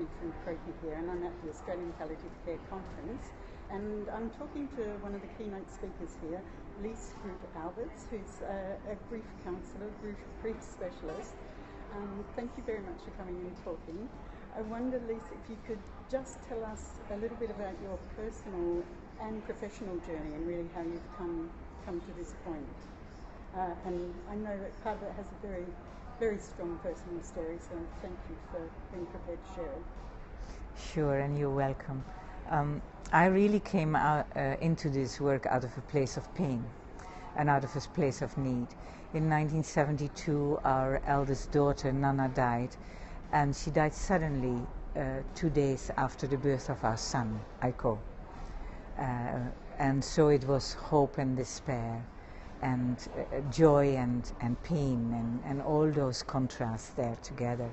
Judy from Croakey here, and I'm at the Australian Palliative Care Conference, and I'm talking to one of the keynote speakers here, Liese Groot-Alberts, who's a grief counsellor, grief specialist. Thank you very much for coming and talking. I wonder, Liese, if you could just tell us a little bit about your personal and professional journey and really how you've come to this point. And I know that part of it has a very strong personal story, so thank you for being prepared to share it. Sure, and you're welcome. I really came out, into this work out of a place of pain and out of a place of need. In 1972, our eldest daughter, Nana, died, and she died suddenly 2 days after the birth of our son, Aiko. And so it was hope and despair, and joy and pain, and all those contrasts there together.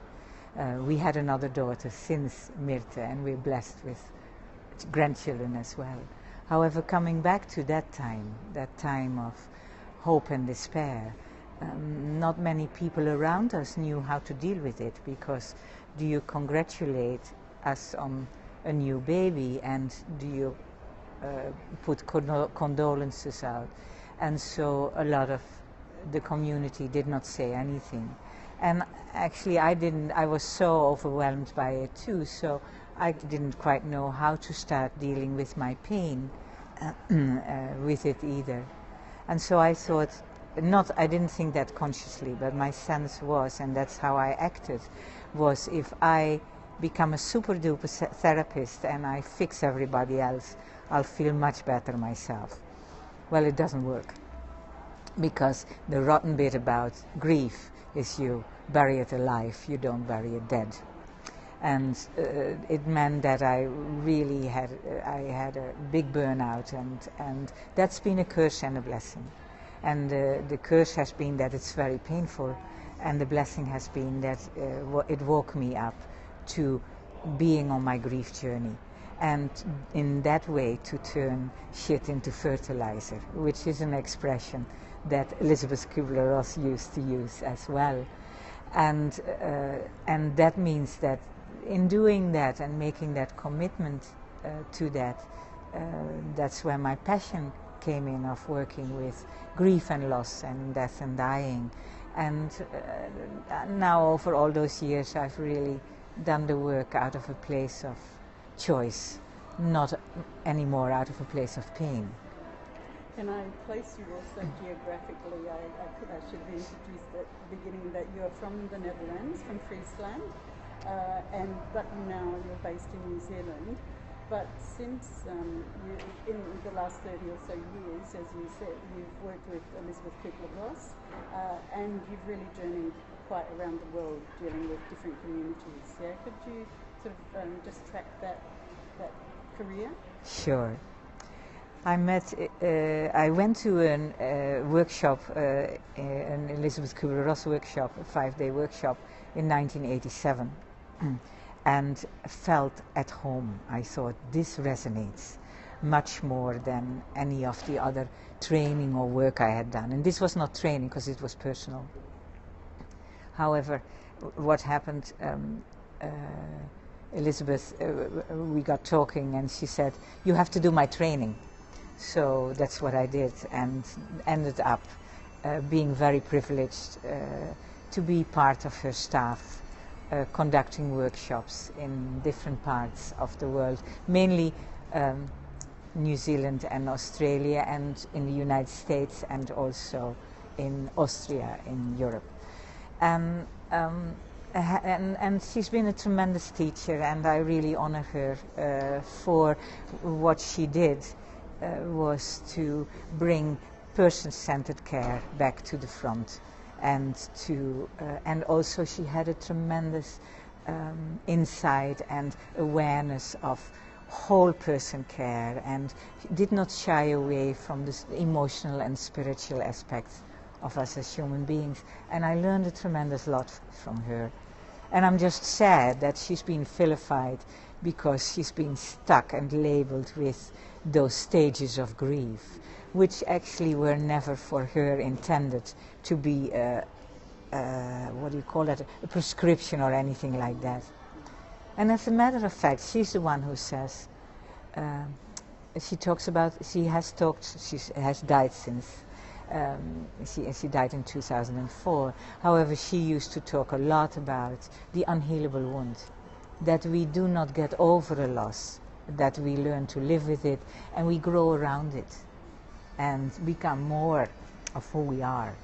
We had another daughter since Mirte, and we're blessed with grandchildren as well. However, coming back to that time of hope and despair, not many people around us knew how to deal with it, because do you congratulate us on a new baby, and do you put condolences out? And so a lot of the community did not say anything. And actually I was so overwhelmed by it too, so I didn't quite know how to start dealing with my pain with it either. And so I thought, I didn't think that consciously, but my sense was, and that's how I acted, was if I become a super duper therapist and I fix everybody else, I'll feel much better myself. Well, it doesn't work, because the rotten bit about grief is you bury it alive, you don't bury it dead. And it meant that I really had a big burnout, and that's been a curse and a blessing. And the curse has been that it's very painful, and the blessing has been that it woke me up to being on my grief journey, and in that way to turn shit into fertilizer, which is an expression that Elizabeth Kubler-Ross used to use as well. And that means that in doing that and making that commitment to that, that's where my passion came in, of working with grief and loss and death and dying. And now over all those years I've really done the work out of a place of choice, not anymore out of a place of pain. Can I place you also geographically? I should have introduced at the beginning that you're from the Netherlands, from Friesland, but now you're based in New Zealand. But since in the last 30 or so years, as you said, you've worked with Elizabeth Kubler-Ross, and you've really journeyed quite around the world dealing with different communities. Yeah, could you sort of just track that career? Sure. I went to a workshop, an Elizabeth Kubler-Ross workshop, a 5-day workshop in 1987, and felt at home. I thought, this resonates much more than any of the other training or work I had done. And this was not training, because it was personal. However, what happened, Elizabeth, we got talking, and she said, you have to do my training. So that's what I did, and ended up being very privileged to be part of her staff, conducting workshops in different parts of the world, mainly New Zealand and Australia, and in the United States, and also in Austria in Europe. And she's been a tremendous teacher, and I really honor her for what she did. Was to bring person-centered care back to the front, and also she had a tremendous insight and awareness of whole person care, and did not shy away from the emotional and spiritual aspects of us as human beings. And I learned a tremendous lot from her. And I'm just sad that she's been vilified, because she's been stuck and labeled with those stages of grief, which actually were never for her intended to be what do you call that, a prescription or anything like that. And as a matter of fact, she's the one who says, she has died since, she died in 2004. However, she used to talk a lot about the unhealable wound, that we do not get over a loss, that we learn to live with it and we grow around it and become more of who we are.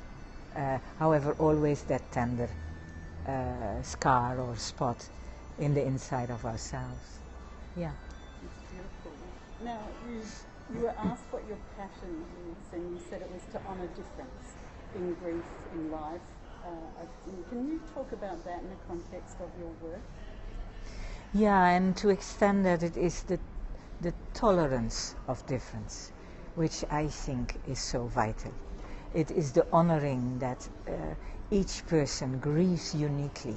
However, always that tender scar or spot in the inside of ourselves. Yeah. It's beautiful. Now, you were asked what your passion is, and you said it was to honour difference in grief, in life. Can you talk about that in the context of your work? Yeah, and to extend that, it is the tolerance of difference, which I think is so vital. It is the honouring that each person grieves uniquely.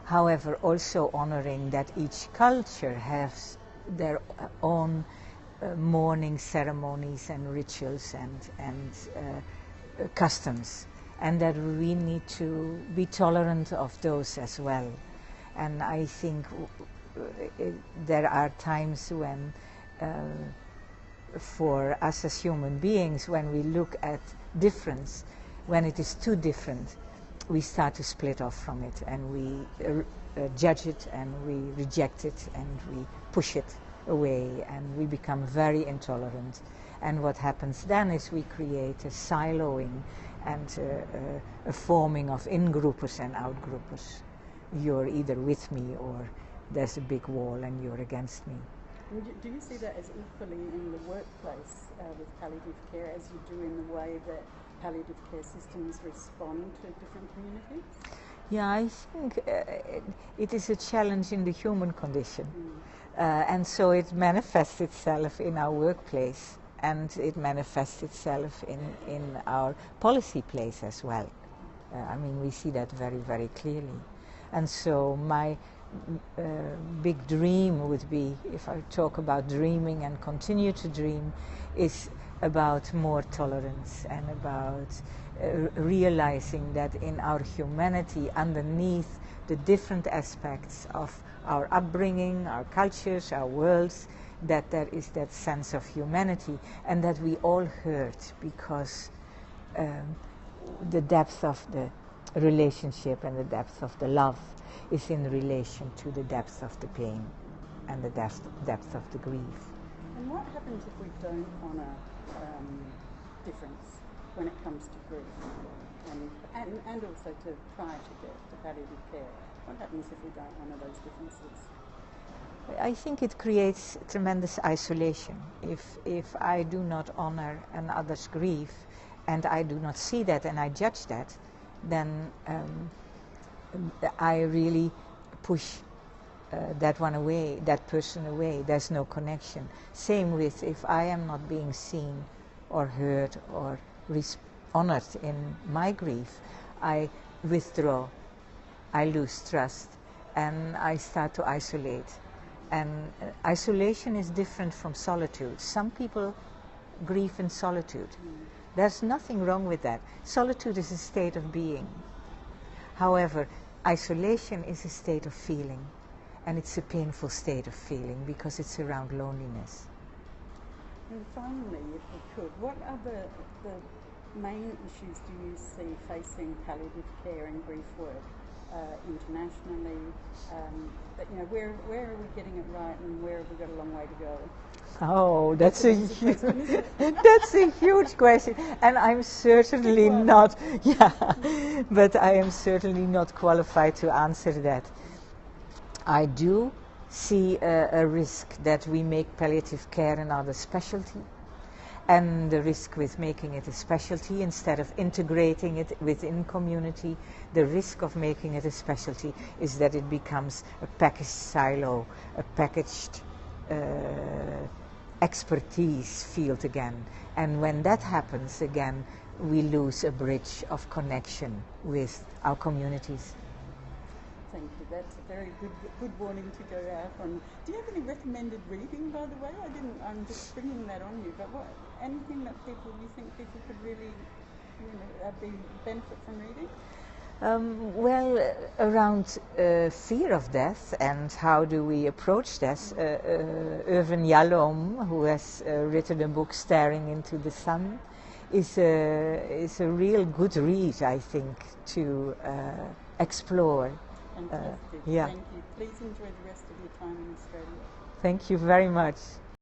However, also honouring that each culture has their own mourning ceremonies and rituals and customs, and that we need to be tolerant of those as well. And I think there are times when, for us as human beings, when we look at difference, when it is too different, we start to split off from it, and we judge it, and we reject it, and we push it away, and we become very intolerant. And what happens then is we create a siloing and a forming of in-groupers and out-groupers. You're either with me or there's a big wall and you're against me. Do you see that as equally in the workplace with palliative care as you do in the way that palliative care systems respond to different communities? Yeah, I think it is a challenge in the human condition. And so it manifests itself in our workplace, and it manifests itself in our policy place as well. I mean, we see that very, very clearly. And so my big dream would be, if I talk about dreaming and continue to dream, is about more tolerance and about realizing that in our humanity, underneath the different aspects of our upbringing, our cultures, our worlds, that there is that sense of humanity, and that we all hurt because the depth of the relationship and the depth of the love is in relation to the depth of the pain and the depth of the grief. And what happens if we don't honour difference when it comes to grief and also to prior to death, to palliative care? What happens if we don't honour those differences? I think it creates tremendous isolation. If I do not honour another's grief and I do not see that and I judge that, then I really push that one away, that person away. There's no connection. Same with if I am not being seen or heard or honoured in my grief, I withdraw, I lose trust, and I start to isolate. And isolation is different from solitude. Some people grieve in solitude. There's nothing wrong with that. Solitude is a state of being. However, isolation is a state of feeling, and it's a painful state of feeling because it's around loneliness. And finally, if we could, what are the main issues do you see facing palliative care and grief work internationally? Where are we getting it right, and where have we got a long way to go? Oh, that's a huge question, and I'm certainly not. Yeah, but I am certainly not qualified to answer that. I do see a risk that we make palliative care another specialty, and the risk with making it a specialty instead of integrating it within community, the risk of making it a specialty is that it becomes a packaged silo, a packaged expertise field again. And when that happens again, we lose a bridge of connection with our communities. Thank you. That's a very good warning to go out on. Do you have any recommended reading, by the way? I'm just bringing that on you, but anything that you think people could really benefit from reading? Well, around fear of death and how do we approach death, Irvin Yalom, who has written a book, Staring into the Sun, is a real good read, I think, to explore. Fantastic. Yeah. Thank you. Please enjoy the rest of your time in Australia. Thank you very much.